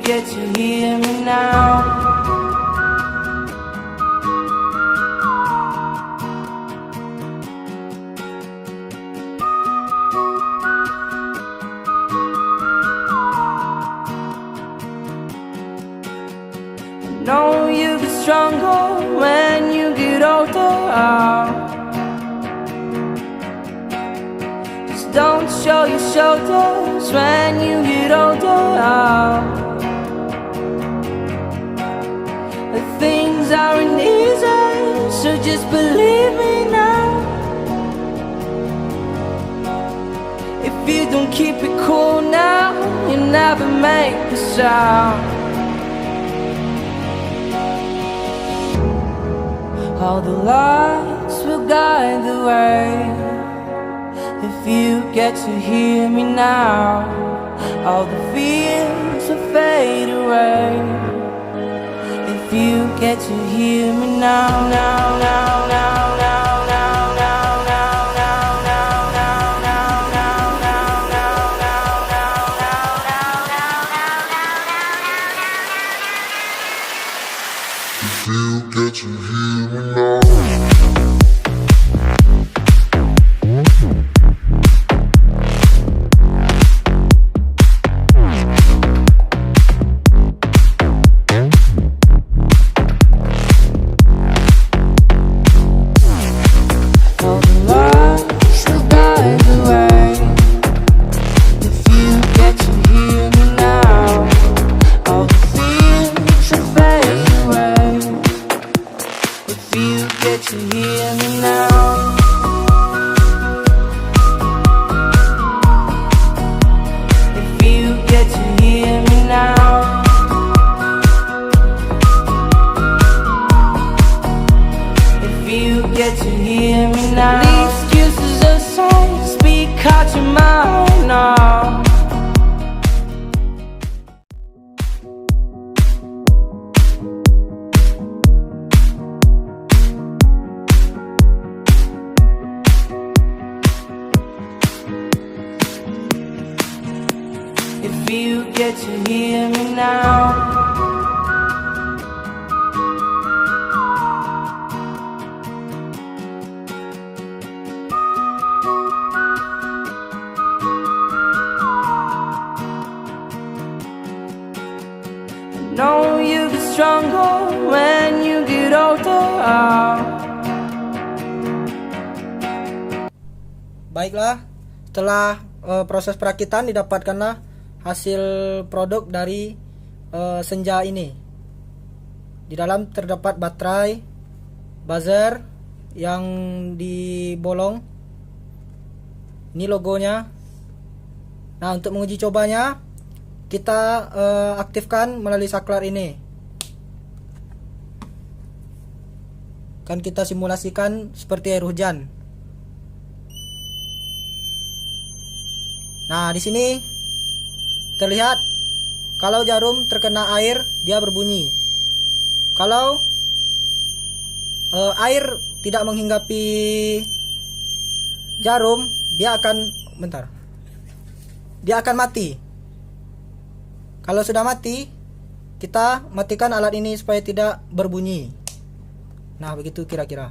get to hear me now. Know you get stronger when you get older. Just don't show your shoulders when you get older. The things aren't easy, so just believe me now. If you don't keep it cool now, you'll never make a sound. All the lights will guide the way. If you get to hear me now, all the fears will fade away. If you get to hear me now, now, now, now, now, now, now, now, now, now, now, now, now, now, now, now, if you get to hear me now. If you get to hear me now. Know you get stronger when you get older. Baiklah, setelah proses perakitan didapatkanlah hasil produk dari senja ini. Di dalam terdapat baterai, buzzer yang dibolong. Ini logonya. Nah, untuk menguji cobanya, kita aktifkan melalui saklar ini. Kan kita simulasikan seperti air hujan. Nah, di sini terlihat kalau jarum terkena air, dia berbunyi. Kalau air tidak menghinggapi jarum, dia akan mati. Kalau sudah mati, kita matikan alat ini supaya tidak berbunyi. Nah, begitu kira-kira.